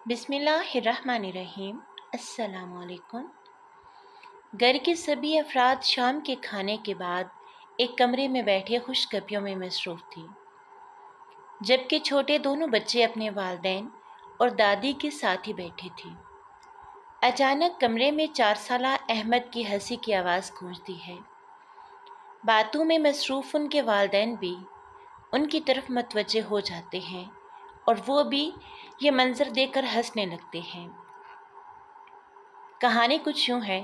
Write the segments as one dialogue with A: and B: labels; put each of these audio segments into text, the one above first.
A: बिस्मिल्लाहिर्रहमानिर्रहीम। अस्सलाम वालेकुम। घर के सभी अफराद शाम के खाने के बाद एक कमरे में बैठे खुशगपियों में मसरूफ़ थी, जबकि छोटे दोनों बच्चे अपने वालिदैन और दादी के साथ ही बैठे थे। अचानक कमरे में 4 साला अहमद की हंसी की आवाज़ गूंजती है। बातों में मसरूफ़ उनके वालिदैन भी उनकी तरफ मतवज्जे हो जाते हैं और वो भी ये मंज़र देखकर हंसने लगते हैं। कहानी कुछ यूँ है।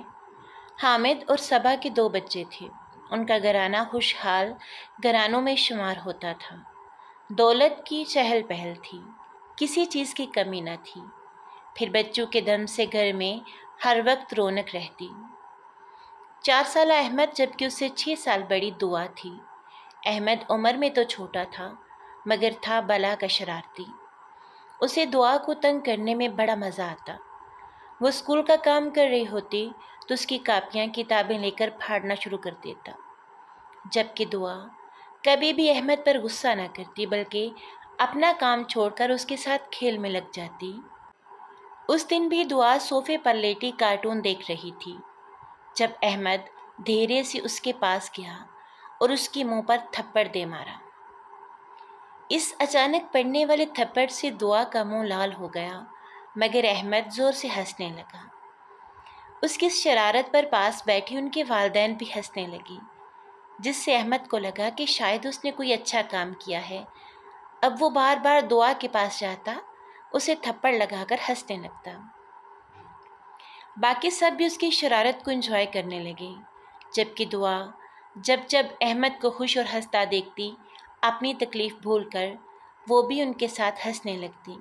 A: हामिद और सबा के 2 बच्चे थे। उनका घराना खुशहाल घरानों में शुमार होता था। दौलत की चहल पहल थी, किसी चीज़ की कमी न थी। फिर बच्चों के दम से घर में हर वक्त रौनक रहती। 4 साला अहमद, जबकि उससे 6 साल बड़ी दुआ थी। अहमद उम्र में तो छोटा था, मगर था बला का शरारती। उसे दुआ को तंग करने में बड़ा मज़ा आता। वो स्कूल का काम कर रही होती तो उसकी कापियाँ किताबें लेकर फाड़ना शुरू कर देता, जबकि दुआ कभी भी अहमद पर गुस्सा न करती, बल्कि अपना काम छोड़कर उसके साथ खेल में लग जाती। उस दिन भी दुआ सोफे पर लेटी कार्टून देख रही थी, जब अहमद धीरे से उसके पास गया और उसकी मुंह पर थप्पड़ दे मारा। इस अचानक पड़ने वाले थप्पड़ से दुआ का मुंह लाल हो गया, मगर अहमद ज़ोर से हंसने लगा। उसकी इस शरारत पर पास बैठी उनके वालिदैन भी हंसने लगी, जिससे अहमद को लगा कि शायद उसने कोई अच्छा काम किया है। अब वो बार बार दुआ के पास जाता, उसे थप्पड़ लगाकर हंसने लगता। बाकी सब भी उसकी शरारत को एंजॉय करने लगे, जबकि दुआ जब जब अहमद को खुश और हंसता देखती, अपनी तकलीफ़ भूलकर वो भी उनके साथ हंसने लगती।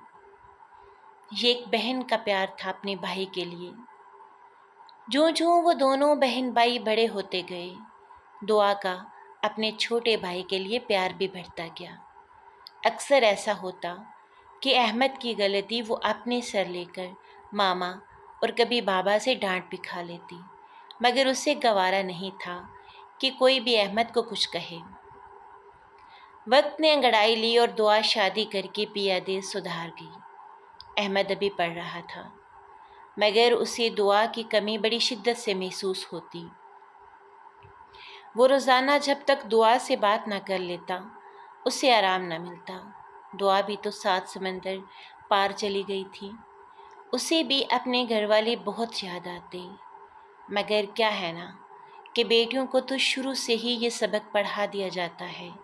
A: ये एक बहन का प्यार था अपने भाई के लिए। जो जो वो दोनों बहन भाई बड़े होते गए, दुआ का अपने छोटे भाई के लिए प्यार भी बढ़ता गया। अक्सर ऐसा होता कि अहमद की गलती वो अपने सर लेकर मामा और कभी बाबा से डांट भी खा लेती, मगर उसे गवारा नहीं था कि कोई भी अहमद को कुछ कहे। वक्त ने अंगड़ाई ली और दुआ शादी करके पियादे सुधार गई। अहमद अभी पढ़ रहा था, मगर उसे दुआ की कमी बड़ी शिद्दत से महसूस होती। वो रोज़ाना जब तक दुआ से बात ना कर लेता, उसे आराम ना मिलता। दुआ भी तो 7 समंदर पार चली गई थी। उसे भी अपने घर वाले बहुत याद आते, मगर क्या है ना कि बेटियों को तो शुरू से ही ये सबक पढ़ा दिया जाता है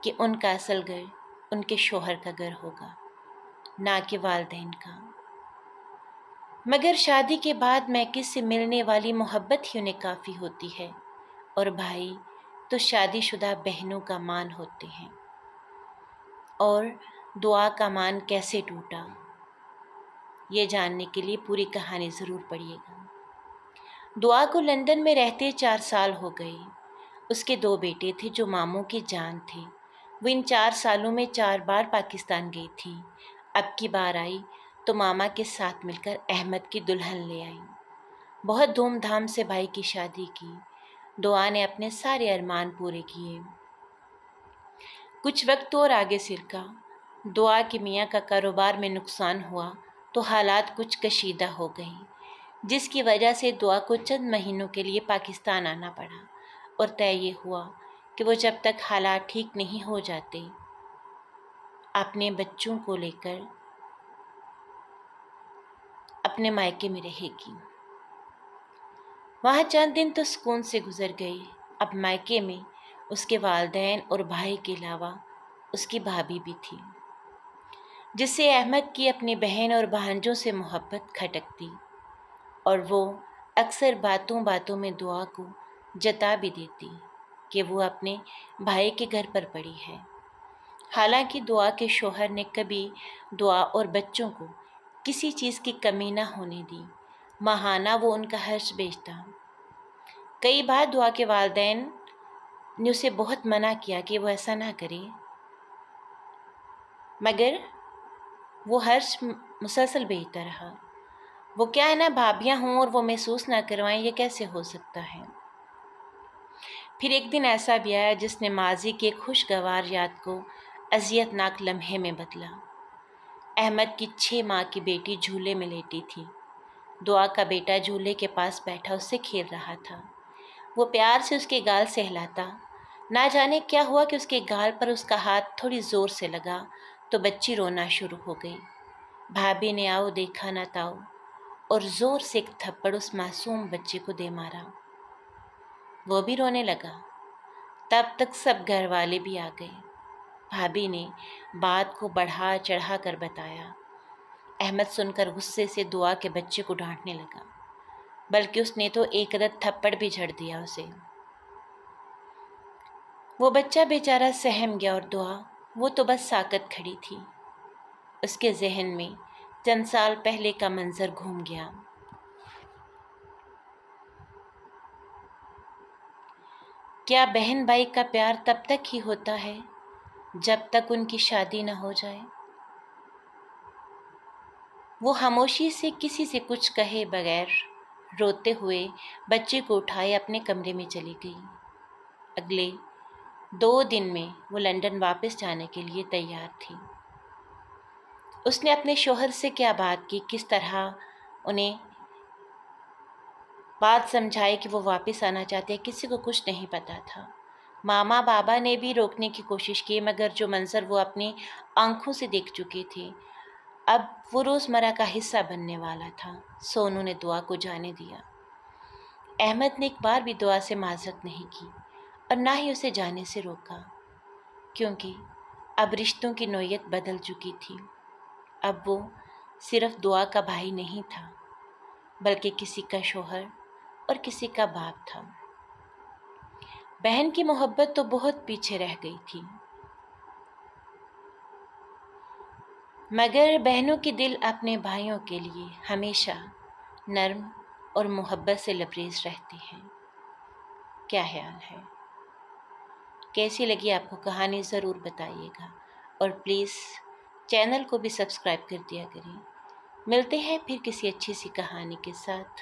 A: कि उनका असल घर उनके शोहर का घर होगा, ना कि वालिदैन का। मगर शादी के बाद मैके से मिलने वाली मोहब्बत ही उन्हें काफ़ी होती है, और भाई तो शादीशुदा बहनों का मान होते हैं। और दुआ का मान कैसे टूटा, ये जानने के लिए पूरी कहानी ज़रूर पढ़िएगा। दुआ को लंदन में रहते 4 साल हो गए। उसके 2 बेटे थे जो मामों की जान थे। वो इन 4 सालों में 4 बार पाकिस्तान गई थी। अब की बार आई तो मामा के साथ मिलकर अहमद की दुल्हन ले आई। बहुत धूमधाम से भाई की शादी की। दुआ ने अपने सारे अरमान पूरे किए। कुछ वक्त और आगे सिरका। दुआ के मियाँ का कारोबार में नुकसान हुआ तो हालात कुछ कशीदा हो गई, जिसकी वजह से दुआ को चंद महीनों के लिए पाकिस्तान आना पड़ा, और तय ये हुआ कि वो जब तक हालात ठीक नहीं हो जाते अपने बच्चों को लेकर अपने मायके में रहेगी। वहाँ चंद दिन तो सुकून से गुजर गए। अब मायके में उसके वालिदैन और भाई के अलावा उसकी भाभी भी थी, जिससे अहमद की अपनी बहन और भांजों से मोहब्बत खटकती, और वो अक्सर बातों बातों में दुआ को जता भी देती कि वो अपने भाई के घर पर पड़ी है। हालांकि दुआ के शोहर ने कभी दुआ और बच्चों को किसी चीज़ की कमी ना होने दी। माहाना वो उनका हर्ष बेचता। कई बार दुआ के वालिदैन ने उसे बहुत मना किया कि वो ऐसा ना करे, मगर वो हर्ष मुसलसल बेचता रहा। वो क्या है ना, भाभियाँ हों और वो महसूस ना करवाएं, ये कैसे हो सकता है। फिर एक दिन ऐसा भी आया जिसने माजी के खुशगवार याद को अजियतनाक लम्हे में बदला। احمد کی 6 ماہ کی بیٹی جھولے میں لیٹی تھی۔ دعا کا بیٹا جھولے کے پاس بیٹھا اس سے کھیل رہا تھا۔ وہ پیار سے اس کے گال سہلاتا۔ نہ جانے کیا ہوا کہ اس کے گال پر اس کا ہاتھ تھوڑی زور سے لگا تو بچی رونا شروع ہو گئی۔ بھابھی نے آؤ دیکھا نہ تاؤ اور زور سے ایک تھپڑ اس معصوم بچے کو دے مارا۔ وہ بھی رونے لگا۔ تب تک سب گھر والے بھی آ گئے۔ بھابھی نے بات کو بڑھا چڑھا کر بتایا۔ احمد سن کر غصے سے دعا کے بچے کو ڈانٹنے لگا، بلکہ اس نے تو ایک عدد تھپڑ بھی جھڑ دیا اسے۔ وہ بچہ بیچارہ سہم گیا اور دعا، وہ تو بس ساکت کھڑی تھی۔ اس کے ذہن میں چند سال پہلے کا منظر گھوم گیا۔ کیا بہن بھائی کا پیار تب تک ہی ہوتا ہے جب تک ان کی شادی نہ ہو جائے؟ وہ خاموشی سے کسی سے کچھ کہے بغیر روتے ہوئے بچے کو اٹھائے اپنے کمرے میں چلی گئی۔ اگلے 2 دن میں وہ لندن واپس جانے کے لیے تیار تھی۔ اس نے اپنے شوہر سے کیا بات کی، کس طرح انہیں بات سمجھائی کہ وہ واپس آنا چاہتے ہیں، کسی کو کچھ نہیں پتا تھا۔ ماما بابا نے بھی روکنے کی کوشش کی، مگر جو منظر وہ اپنی آنکھوں سے دیکھ چکے تھے اب وہ روزمرہ کا حصہ بننے والا تھا، سو انہوں نے دعا کو جانے دیا۔ احمد نے ایک بار بھی دعا سے معذرت نہیں کی اور نہ ہی اسے جانے سے روکا، کیونکہ اب رشتوں کی نوعیت بدل چکی تھی۔ اب وہ صرف دعا کا بھائی نہیں تھا، بلکہ کسی کا شوہر اور کسی کا باپ تھا۔ بہن کی محبت تو بہت پیچھے رہ گئی تھی، مگر بہنوں کے دل اپنے بھائیوں کے لیے ہمیشہ نرم اور محبت سے لبریز رہتے ہیں۔ کیا خیال ہے؟ کیسی لگی آپ کو کہانی ضرور بتائیے گا، اور پلیز چینل کو بھی سبسکرائب کر دیا کریں۔ ملتے ہیں پھر کسی اچھی سی کہانی کے ساتھ۔